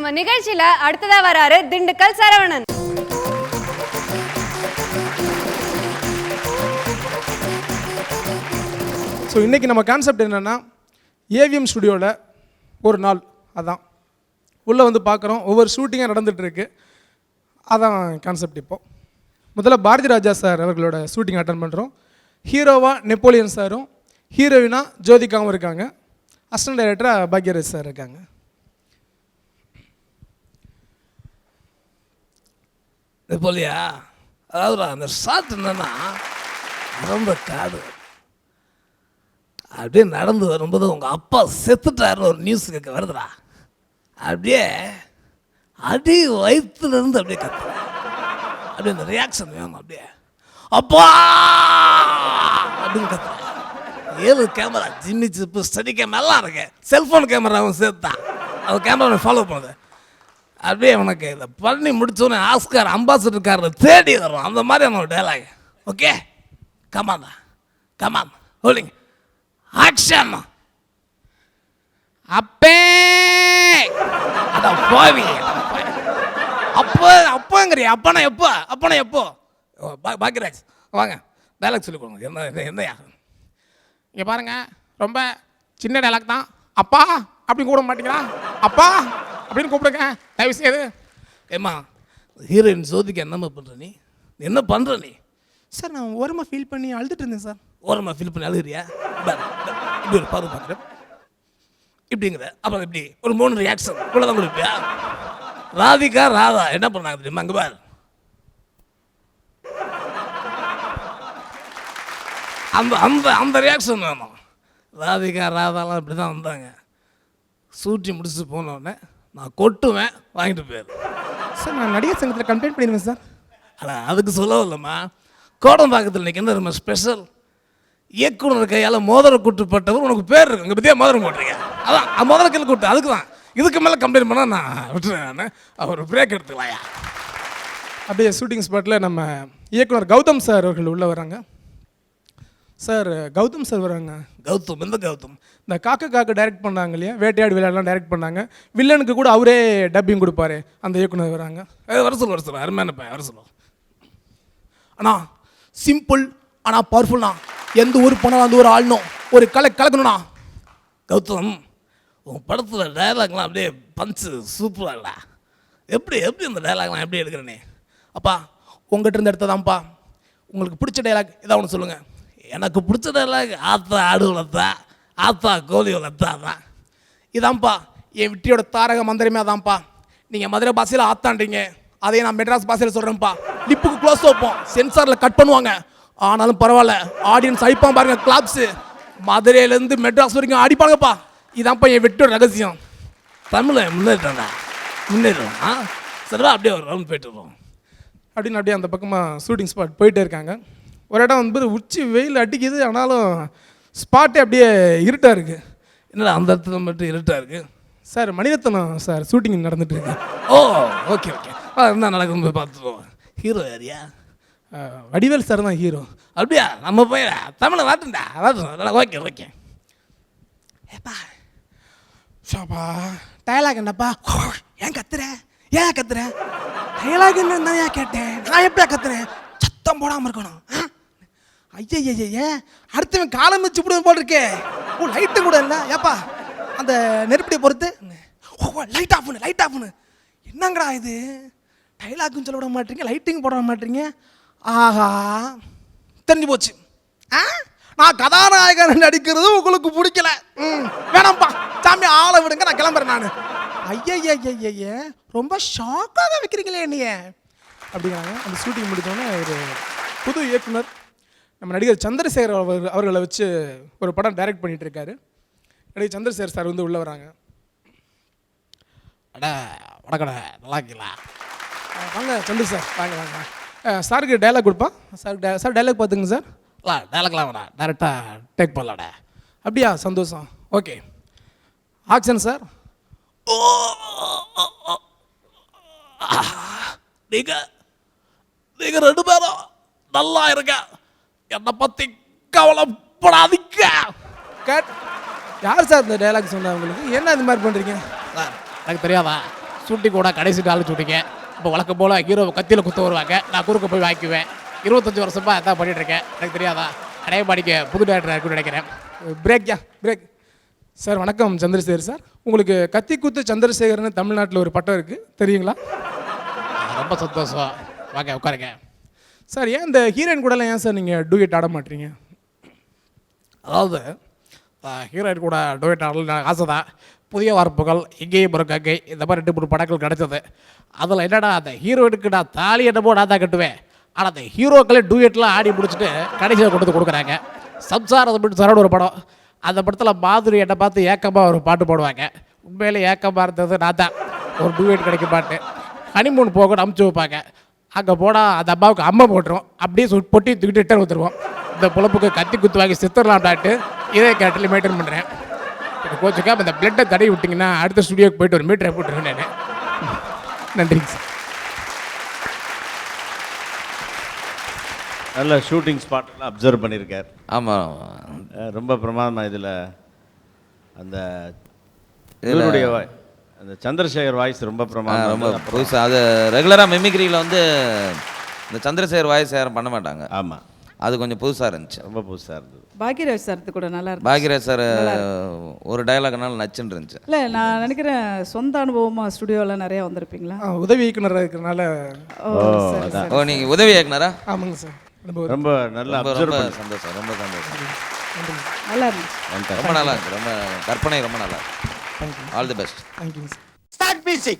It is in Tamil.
நம்ம நிகழ்ச்சியில அடுத்ததா வராரு திண்டுக்கல் சரவணன். ஸோ இன்றைக்கி நம்ம கான்செப்ட் என்னென்னா ஏவிஎம் ஸ்டுடியோவில் ஒரு நாள் அதான் உள்ளே வந்து பார்க்குறோம். ஒவ்வொரு ஷூட்டிங்காக நடந்துகிட்ருக்கு. அதான் கான்செப்ட். இப்போது முதல்ல பாரதி ராஜா சார் அவர்களோட ஷூட்டிங் அட்டன் பண்ணுறோம். ஹீரோவா நெப்போலியன் சாரும் ஹீரோயினா ஜோதிகாவும் இருக்காங்க. அசிஸ்டன்ட் டைரக்டராக பாக்யராஜ் சார் இருக்காங்க. நெப்போலியா, அதாவது அந்த ஷாட் என்னன்னா ரொம்ப காடு அப்படியே நடந்து வரும்போது உங்கள் அப்பா செத்துட்டாருன்னு ஒரு நியூஸ் கேட்க வருதுடா. அப்படியே அடி வயிற்றுலேருந்து அப்படியே கத்துற, அப்படியே அந்த ரியாக்ஷன் வேணும். அப்படியே அப்பா அப்படின்னு கத்துற. 7 camera, jimmy jib, steady camera எல்லாம் இருக்கு. செல்ஃபோன் கேமராவும் சேர்த்தான். அது கேமரா ஃபாலோ பண்ணுது. அப்படியே உனக்கு இதை பண்ணி முடிச்சோன்னே ஆஸ்கார் அம்பாசிடர் காரில் தேடி வரும். அந்த மாதிரி அவனோட dialogue. Okay, come on come on holding action. அப்பே அதான் போவி அப்போ அப்போங்கிறிய அப்பனா எப்போ அப்பனா எப்போ பாக்யராஜ் வாங்க டைலாக் சொல்லி கொடுங்க. என்னையா இங்கே பாருங்க, ரொம்ப சின்ன டைலாக் தான். அப்பா அப்படின்னு கூப்பிட மாட்டீங்களா? அப்பா அப்படின்னு கூப்பிடுங்க தயவு செய்து. ஏம்மா ஹீரோயின் ஜோதிகா என்னம்மா பண்ணுற நீ? என்ன பண்ணுற நீ? சார் நான் ஓரமாக ஃபீல் பண்ணி அழுதுட்டு இருந்தேன் சார். ஓரமாக ஃபீல் பண்ணி அழுகிறியா? இப்படி ஒரு பார்வை பார்க்குறேன் இப்படிங்கிற. அப்புறம் இப்படி ஒரு 3 ரியாக்ஷன் இவ்வளோதான் கொடுப்பியா? ராதிகா ராதா என்ன பண்ணாங்க தெரியுமா? அங்கே பார், அந்த அந்த அந்த ரியாக்ஷன் வேணும். ராதிகா ராதாலாம் இப்படி தான் வந்தாங்க. சூட்டி முடிச்சு போனோடனே நான் கொட்டுவேன், வாங்கிட்டு போயிரு. சார் நான் நடிகர் சங்கத்தில் கம்ப்ளைண்ட் பண்ணிடுவேன் சார். ஆனால் அதுக்கு சொல்லவும் இல்லைம்மா. கோடம்பாக்கத்தில் இன்றைக்கி என்ன ரொம்ப ஸ்பெஷல், இயக்குனர் கையால் மோதிர கூட்டுப்பட்டவர் உனக்கு பேர் இருக்கு. இங்கே பற்றியா மோதிரம் போட்டுருங்க. அதான் மோதிர கையில் கூட்டு. அதுக்கு தான். இதுக்கு மேலே கம்ப்ளைண்ட் பண்ணால் நான் விட்டுறேன். அவர் பிரேக் எடுத்துக்கலாயா? அப்படியே ஷூட்டிங் ஸ்பாட்டில் நம்ம இயக்குனர் கௌதம் சார் அவர்கள் உள்ளே வராங்க. சார் கௌதம் சார் வராங்க. கௌதம் எந்த கௌதம்? இந்த காக்க டைரக்ட் பண்ணாங்க இல்லையா, வேட்டையாடு விளையாடலாம் டைரக்ட் பண்ணாங்க. வில்லனுக்கு கூட அவரே டப்பிங் கொடுப்பாரு. அந்த இயக்குனர் வராங்க. வர சொல்லுவார் அருமையான பையன், வர சொல்லுவோம். அண்ணா சிம்பிள் ஆனால் பவர்ஃபுல்ண்ணா. எந்த ஊர் போனாலும் அந்த ஒரு ஆள்னும் ஒரு கலக்கணும்ண்ணா. கௌதம், உன் படத்தில் டைலாக்லாம் அப்படியே பஞ்சு சூப்பராக இல்லைடா. எப்படி அந்த டைலாக்லாம் எப்படி எடுக்கிறனே? அப்பா உங்கள்கிட்ட இருந்து எடுத்ததான்ப்பா. உங்களுக்கு பிடிச்ச டைலாக் ஏதாவது ஒன்று சொல்லுங்கள். எனக்கு பிடிச்ச டைலாக் ஆத்தா ஆடு வளர்த்தா, ஆத்தா கோழி வளர்த்தா தான். இதான்ப்பா என் விட்டியோட தாரக மந்திரமே அதான்ப்பா. நீங்கள் மதுரை பாஷையில் ஆத்தான்றீங்க, அதையே நான் மெட்ராஸ் பாஷையில் சொல்கிறேன்ப்பா. லிப்புக்கு க்ளோஸ் வைப்போம், சென்சாரில் கட் பண்ணுவாங்க. ஆனாலும் பரவாயில்ல, ஆடியன்ஸ் அடிப்பான் பாருங்க, கிளாப்ஸு. மதுரையிலேருந்து மெட்ராஸ் வரைக்கும் அடிப்பாங்கப்பா. இதான்ப்பா என் வெட்டோட ரகசியம். தமிழை முன்னேறோம். சரிவா, அப்படியே ஒரு ரவுண்ட் போய்ட்டு வருவோம் அப்படின்னு அப்படியே அந்த பக்கமாக ஷூட்டிங் ஸ்பாட் போயிட்டே இருக்காங்க. ஒரு இடம் வந்து உச்சி வெயில் அடிக்குது, ஆனாலும் ஸ்பாட்டே அப்படியே இருட்டாக இருக்குது. என்னடா அந்த இடத்துல மட்டும் இருட்டாக இருக்குது? சார் மணிரத்னம் சார் ஷூட்டிங் நடந்துட்டு இருக்கு. ஓ ஓகே என்ன நடக்குது பார்த்துருவோம். ஹீரோ யாரியா? வடிவேல் சார் தான் ஹீரோ. அப்படியா? நம்ம போய் தமிழை வாட்டுண்டா. ஓகே ஏப்பா ஷாப்பா டயலாக் என்னப்பா? ஏன் கத்துற டயலாக் என்ன ஏன் கேட்டேன்? நான் எப்படியா கத்துறேன்? சத்தம் போடாமல் இருக்கணும். ஐயே அடுத்தவன் காலம் வச்சு விடுவேன் போல் இருக்கே. ஓ லைட்டு கூட இல்லை ஏப்பா? அந்த நெருப்படியை பொறுத்து லைட் ஆஃப்னு என்னங்கடா இது? டைலாக்குன்னு சொல்ல விட மாட்டீங்க, லைட்டிங் போட மாட்டீங்க. ஆஹா தெரிஞ்சு போச்சு. நான் கதாநாயகன் நடிக்கிறது உங்களுக்கு பிடிக்கல. வேணாம்ப்பா சாமி, ஆளை விடுங்க, நான் கிளம்புறேன் நான். ஐய ரொம்ப ஷாக்காக வைக்கிறீங்களே என்னைய அப்படிங்கிறாங்க. அந்த ஷூட்டிங் முடித்தோடனே ஒரு புது இயக்குனர் நம்ம நடிகர் சந்திரசேகர் அவர்களை வச்சு ஒரு படம் டைரக்ட் பண்ணிகிட்டு இருக்காரு. நடிகர் சந்திரசேகர் சார் வந்து உள்ளே வராங்க. வணக்கடா, நல்லா இருக்கீங்களா? வாங்க சந்திர சார், வாங்க. சாருக்கு டைலாக் கொடுப்பா. சார் டைலாக் பார்த்துங்க சார். டைலாக்லாம் வேணா, டேரெக்டாக டேக் பண்ணலாடா. அப்படியா? சந்தோஷம். Okay action sir. நீங்கள் 2 பேரும் நல்லா இருக்க, என்னை பற்றி கவலைப்படாதீங்க. கட். யார் சார் இந்த டைலாக் சொன்னா உங்களுக்கு? என்ன இது மாதிரி பண்ணுறீங்க? சார் எனக்கு தெரியாதா? ஷூட்டிங் கூட கடைசி நாள் ஷூட்டிங்க. இப்போ வழக்கம் போல் ஹீரோ கத்தியில் குத்த வருவாங்க, நான் குறுக்க போய் வாங்கிக்குவேன். 25 வருஷமாக அதான் பண்ணிகிட்ருக்கேன். எனக்கு தெரியாதா? அடைய பாடிக்க புது டேரக்டர் இருக்குன்னு நினைக்கிறேன். Break sir. வணக்கம் சந்திரசேகர் சார். உங்களுக்கு கத்தி குத்து சந்திரசேகர்னு தமிழ்நாட்டில் ஒரு பட்டம் இருக்குது, தெரியுங்களா? ரொம்ப சந்தோஷம். வாங்க உட்காருங்க சார். ஏன் இந்த ஹீரோயின் கூடலாம் ஏன் சார் நீங்கள் டூயட் ஆட மாட்டீங்க? அதாவது ஹீரோயின் கூட டூயட் ஆடலாம் ஆசை தான். புதிய வார்ப்புகள், இங்கேயும் பிறகு அங்கே, இந்த மாதிரி 2-3 படங்கள் கிடச்சது. அதில் என்னடா அந்த ஹீரோயினுக்கு நான் தாலி என்னமோ நான் தான் கட்டுவேன், ஆனால் அந்த ஹீரோக்களே டூயட்லாம் ஆடி முடிச்சுட்டு கடைசியில் கொண்டு கொடுக்குறாங்க. சம்சாரம் அப்படின்னு சாரோட ஒரு படம், அந்த படத்தில் மாதுரி என்னை பார்த்து ஏக்கமாக ஒரு பாட்டு போடுவாங்க. உண்மையிலே ஏக்கமாக இருந்தது நான் தான். ஒரு டூயட் கிடைக்க பாட்டு ஹனிமூன் போகணும் அமுச்சு வைப்பாங்க. அங்கே போனால் அந்த அம்மாவுக்கு அம்மா போட்டுரும். அப்படியே பொட்டி தூக்கிட்டு ரிட்டர்ன் வந்துடுவோம். இந்த பொழப்புக்கு கத்தி குத்து வாங்கி சித்தரலாம்டாட்டு இதே கேட்டில் மெயின்டைன் பண்ணுறேன். எனக்கு கோச்சுக்காம இந்த பிளட்டை தடவி விட்டிங்கன்னா அடுத்த ஸ்டுடியோக்கு போயிட்டு ஒரு மீட்டரை போட்டுருவேன் நான். நன்றிங்க சார். நல்ல ஷூட்டிங் ஸ்பாட்லாம் அப்சர்வ் பண்ணியிருக்கார். ஆமாம், ரொம்ப பிரமாதமாக இதில் அந்த இவருடைய அந்த சந்திரசேகர் வாய்ஸ் ரொம்ப பிரமாதம், ரொம்ப புதுசாக. அது ரெகுலராக மிமிக்ரியில் வந்து இந்த சந்திரசேகர் வாய்ஸ் யாரும் பண்ண மாட்டாங்க. ஆமாம், அது கொஞ்சம் புதுசாக இருந்துச்சு. ரொம்ப புதுசாக இருந்தது. பாக்யராஜ் சார் கூட நல்லா இருக்கு. பாக்யராஜ் சார் ஒரு டயலாக்னால நச்சுன்னு இருந்துச்சு. இல்லை, நான் நினைக்கிறேன் சொந்த அனுபவமாக ஸ்டுடியோவில் நிறையா வந்திருப்பீங்களா? உதவி இயக்குனராக இருக்கிறனால. சரி, சரி. ஓ, நீங்கள் உதவி இயக்குனரா? ஆமாங்க சார். ரொம்ப நல்லா ரொம்ப அப்சர்வ் ரொம்ப பண்ணி சந்தோஷம், ரொம்ப சந்தோஷம். நல்லா இருந்துச்சு. ரொம்ப நல்லா இருக்கு, ரொம்ப கற்பனை ரொம்ப நல்லா இருக்கு. All the best. தேங்க்யூங்க சார். Start music.